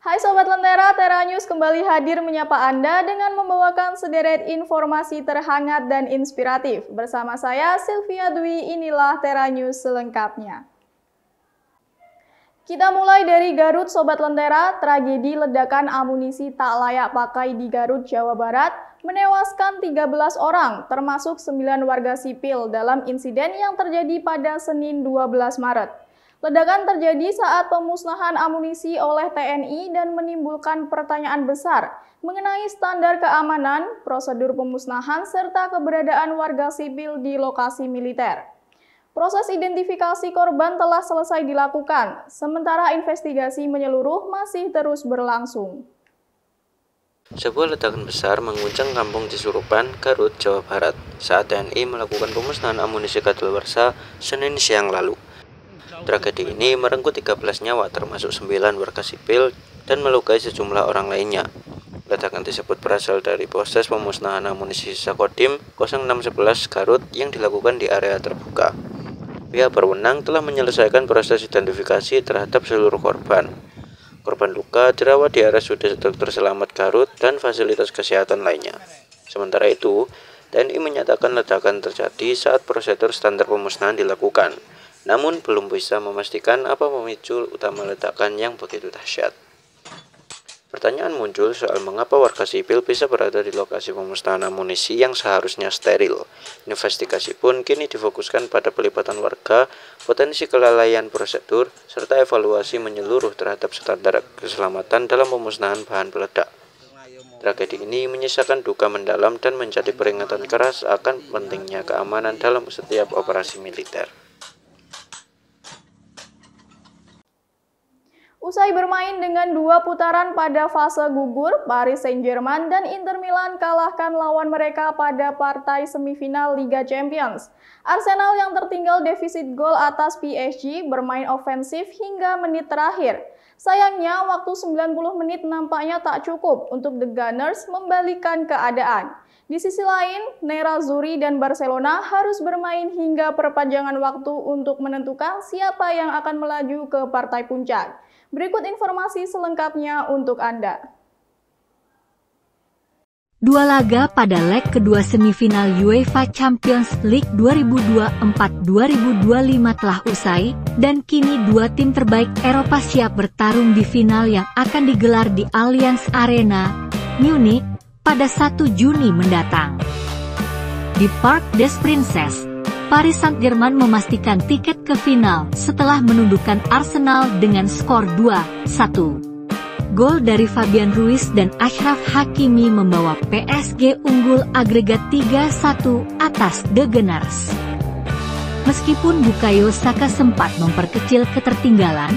Hai Sobat Lentera, Tera News kembali hadir menyapa Anda dengan membawakan sederet informasi terhangat dan inspiratif. Bersama saya, Sylvia Dwi, inilah Tera News selengkapnya. Kita mulai dari Garut, Sobat Lentera. Tragedi ledakan amunisi tak layak pakai di Garut, Jawa Barat menewaskan 13 orang, termasuk 9 warga sipil dalam insiden yang terjadi pada Senin 12 Maret. Ledakan terjadi saat pemusnahan amunisi oleh TNI dan menimbulkan pertanyaan besar mengenai standar keamanan, prosedur pemusnahan, serta keberadaan warga sipil di lokasi militer. Proses identifikasi korban telah selesai dilakukan, sementara investigasi menyeluruh masih terus berlangsung. Sebuah ledakan besar mengguncang kampung Cisurupan, Garut, Jawa Barat saat TNI melakukan pemusnahan amunisi kadaluarsa Senin siang lalu. Tragedi ini merenggut 13 nyawa termasuk 9 warga sipil dan melukai sejumlah orang lainnya. Ledakan tersebut berasal dari proses pemusnahan amunisi sisa Kodim 0611 Garut yang dilakukan di area terbuka. Pihak berwenang telah menyelesaikan proses identifikasi terhadap seluruh korban. Korban luka dirawat di RSUD Dr. Selamat Garut dan fasilitas kesehatan lainnya. Sementara itu, TNI menyatakan ledakan terjadi saat prosedur standar pemusnahan dilakukan. Namun belum bisa memastikan apa pemicu utama ledakan yang begitu dahsyat. Pertanyaan muncul soal mengapa warga sipil bisa berada di lokasi pemusnahan amunisi yang seharusnya steril. Investigasi pun kini difokuskan pada pelibatan warga, potensi kelalaian prosedur, serta evaluasi menyeluruh terhadap standar keselamatan dalam pemusnahan bahan peledak. Tragedi ini menyisakan duka mendalam dan menjadi peringatan keras akan pentingnya keamanan dalam setiap operasi militer. Usai bermain dengan 2 putaran pada fase gugur, Paris Saint-Germain dan Inter Milan kalahkan lawan mereka pada partai semifinal Liga Champions. Arsenal yang tertinggal defisit gol atas PSG bermain ofensif hingga menit terakhir. Sayangnya, waktu 90 menit nampaknya tak cukup untuk The Gunners membalikan keadaan. Di sisi lain, Nerazzurri dan Barcelona harus bermain hingga perpanjangan waktu untuk menentukan siapa yang akan melaju ke partai puncak. Berikut informasi selengkapnya untuk Anda. Dua laga pada leg kedua semifinal UEFA Champions League 2024-2025 telah usai, dan kini 2 tim terbaik Eropa siap bertarung di final yang akan digelar di Allianz Arena, Munich, pada 1 Juni mendatang. Di Parc des Princes, Paris Saint-Germain memastikan tiket ke final setelah menundukkan Arsenal dengan skor 2-1. Gol dari Fabian Ruiz dan Achraf Hakimi membawa PSG unggul agregat 3-1 atas The Gunners. Meskipun Bukayo Saka sempat memperkecil ketertinggalan,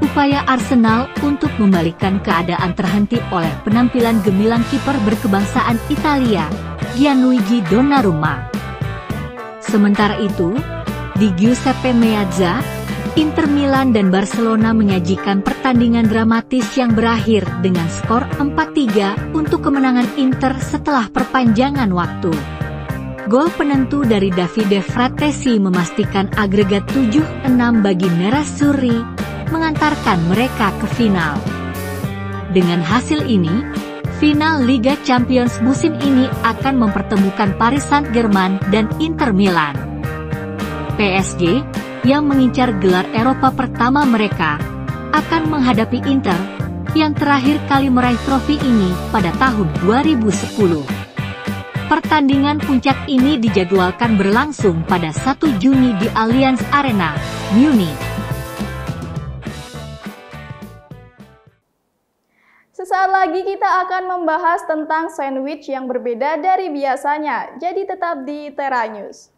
upaya Arsenal untuk membalikan keadaan terhenti oleh penampilan gemilang kiper berkebangsaan Italia, Gianluigi Donnarumma. Sementara itu, di Giuseppe Meazza, Inter Milan dan Barcelona menyajikan pertandingan dramatis yang berakhir dengan skor 4-3 untuk kemenangan Inter setelah perpanjangan waktu. Gol penentu dari Davide Fratesi memastikan agregat 7-6 bagi Nerazzurri, mengantarkan mereka ke final. Dengan hasil ini, final Liga Champions musim ini akan mempertemukan Paris Saint-Germain dan Inter Milan. PSG, yang mengincar gelar Eropa pertama mereka, akan menghadapi Inter, yang terakhir kali meraih trofi ini pada tahun 2010. Pertandingan puncak ini dijadwalkan berlangsung pada 1 Juni di Allianz Arena, Munich. Sesaat lagi kita akan membahas tentang sandwich yang berbeda dari biasanya. Jadi tetap di Tera News.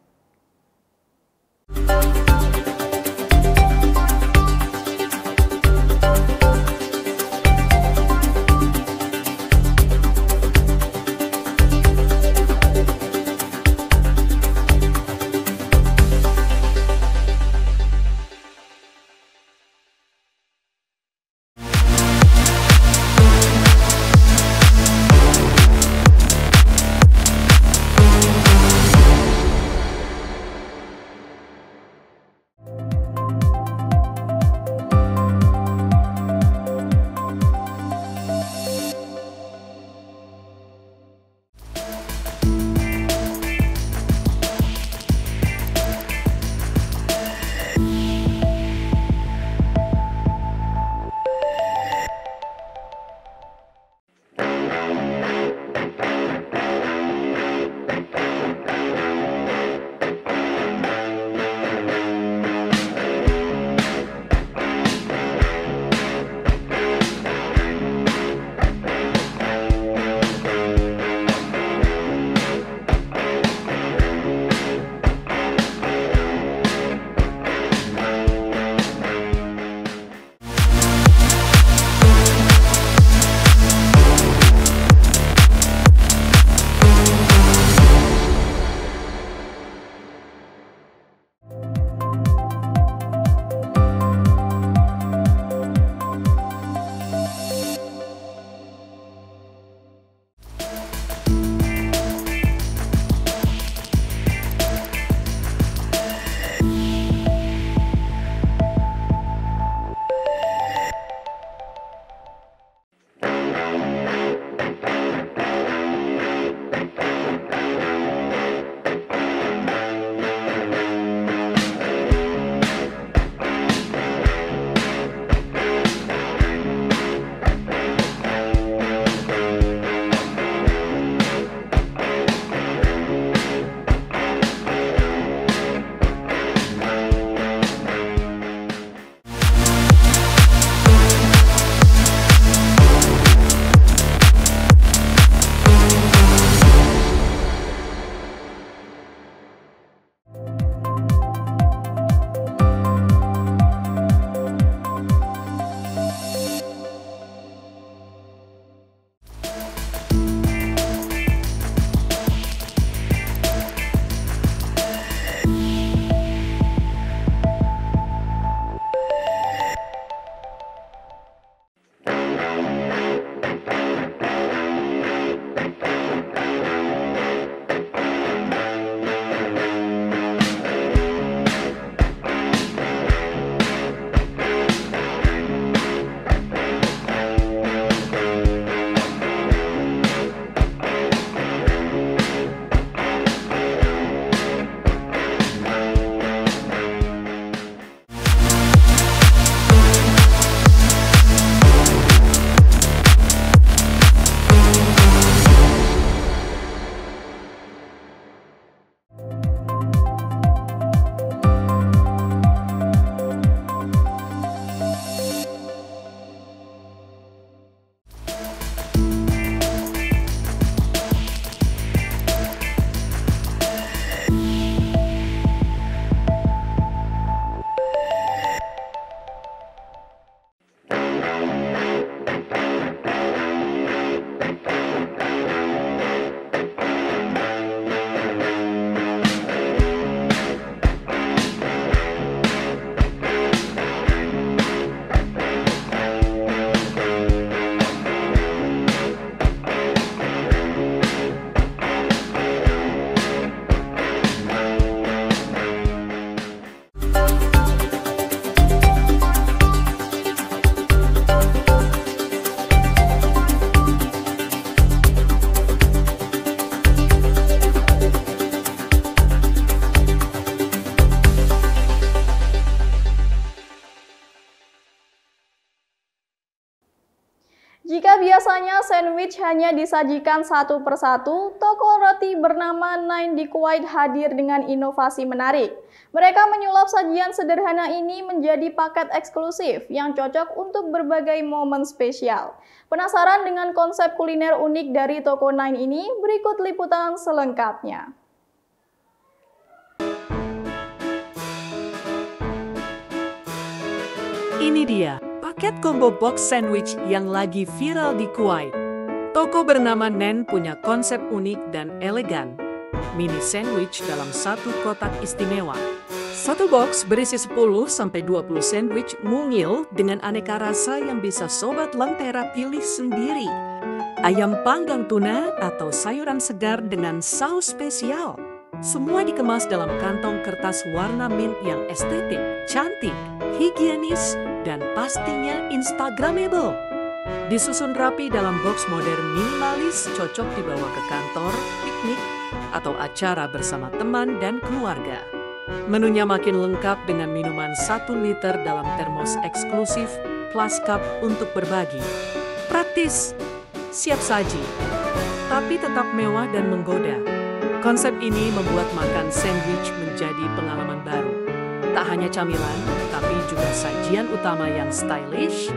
Jika biasanya sandwich hanya disajikan satu persatu, toko roti bernama Nine di Kuwait hadir dengan inovasi menarik. Mereka menyulap sajian sederhana ini menjadi paket eksklusif yang cocok untuk berbagai momen spesial. Penasaran dengan konsep kuliner unik dari toko Nine ini? Berikut liputan selengkapnya. Ini dia, paket combo box sandwich yang lagi viral di Kuwait. Toko bernama Nen punya konsep unik dan elegan. Mini sandwich dalam satu kotak istimewa. Satu box berisi 10-20 sandwich mungil dengan aneka rasa yang bisa Sobat Lentera pilih sendiri. Ayam panggang tuna atau sayuran segar dengan saus spesial. Semua dikemas dalam kantong kertas warna mint yang estetik, cantik, higienis, dan pastinya instagramable. Disusun rapi dalam box modern minimalis, cocok dibawa ke kantor, piknik, atau acara bersama teman dan keluarga. Menunya makin lengkap dengan minuman 1 liter dalam termos eksklusif, plus cup untuk berbagi. Praktis, siap saji, tapi tetap mewah dan menggoda. Konsep ini membuat makan sandwich menjadi pengalaman baru. Tak hanya camilan, tapi juga sajian utama yang stylish.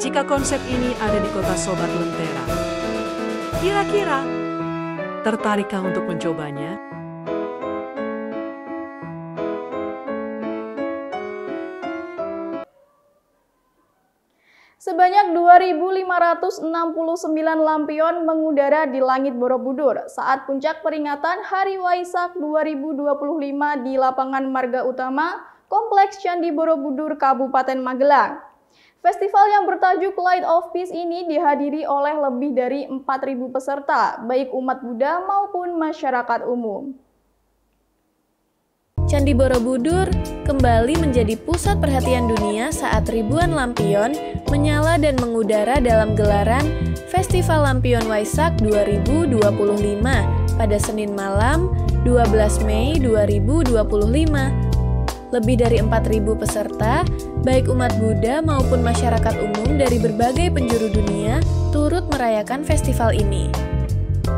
Jika konsep ini ada di kota Sobat Lentera, kira-kira tertarikkah untuk mencobanya? Sebanyak 2.569 lampion mengudara di langit Borobudur saat puncak peringatan Hari Waisak 2025 di lapangan Marga Utama, Kompleks Candi Borobudur, Kabupaten Magelang. Festival yang bertajuk Light of Peace ini dihadiri oleh lebih dari 4.000 peserta, baik umat Buddha maupun masyarakat umum. Candi Borobudur kembali menjadi pusat perhatian dunia saat ribuan lampion menyala dan mengudara dalam gelaran Festival Lampion Waisak 2025 pada Senin malam 12 Mei 2025. Lebih dari 4.000 peserta, baik umat Buddha maupun masyarakat umum dari berbagai penjuru dunia turut merayakan festival ini.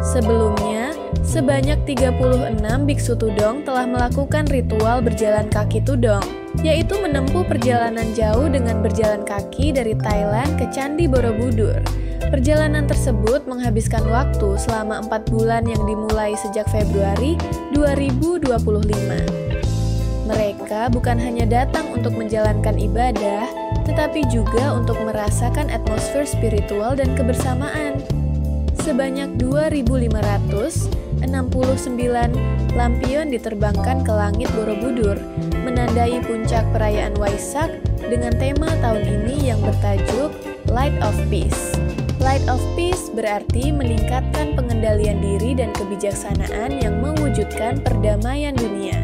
Sebelumnya, sebanyak 36 biksu tudong telah melakukan ritual berjalan kaki tudong, yaitu menempuh perjalanan jauh dengan berjalan kaki dari Thailand ke Candi Borobudur. Perjalanan tersebut menghabiskan waktu selama 4 bulan yang dimulai sejak Februari 2025. Mereka bukan hanya datang untuk menjalankan ibadah, tetapi juga untuk merasakan atmosfer spiritual dan kebersamaan. Sebanyak 2.569 lampion diterbangkan ke langit Borobudur, menandai puncak perayaan Waisak dengan tema tahun ini yang bertajuk Light of Peace. Light of Peace berarti meningkatkan pengendalian diri dan kebijaksanaan yang mewujudkan perdamaian dunia.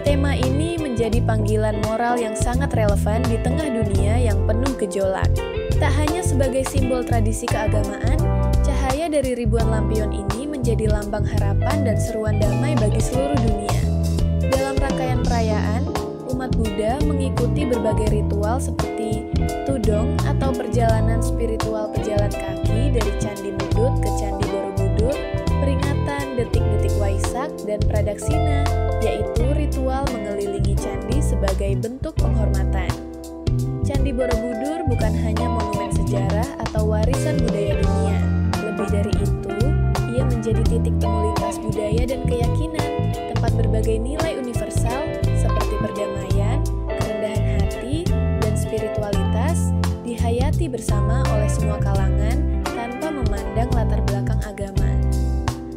Tema ini menjadi panggilan moral yang sangat relevan di tengah dunia yang penuh gejolak. Tak hanya sebagai simbol tradisi keagamaan, cahaya dari ribuan lampion ini menjadi lambang harapan dan seruan damai bagi seluruh dunia. Dalam rangkaian perayaan, umat Buddha mengikuti berbagai ritual seperti tudong atau perjalanan spiritual pejalan kaki dari Candi Mudut ke Candi Borobudur, peringatan detik-detik Waisak, dan Pradaksina, yaitu ritual mengelilingi candi sebagai bentuk penghormatan. Candi Borobudur bukan hanya monumen sejarah atau warisan budaya dunia. Lebih dari itu, ia menjadi titik temu lintas budaya dan keyakinan, tempat berbagai nilai universal seperti perdamaian, kerendahan hati, dan spiritualitas dihayati bersama oleh semua kalangan tanpa memandang latar belakang agama.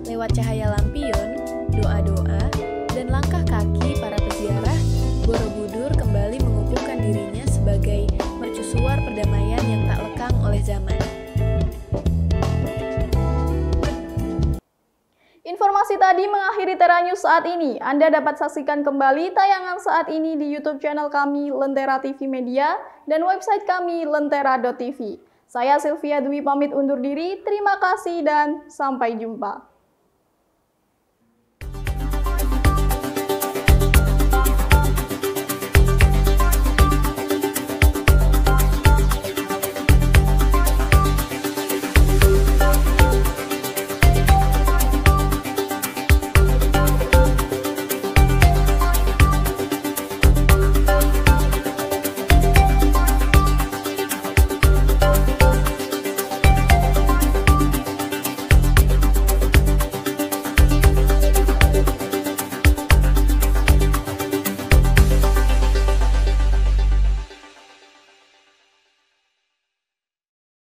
Lewat cahaya lampion, doa-doa, dan langkah kaki para peziarah, Borobudur kembali mengukuhkan dirinya sebagai mercusuar perdamaian yang tak lekang oleh zaman. Informasi tadi mengakhiri Tera News saat ini. Anda dapat saksikan kembali tayangan saat ini di YouTube channel kami Lentera TV Media dan website kami lentera.tv. Saya Sylvia Dwi pamit undur diri, terima kasih dan sampai jumpa.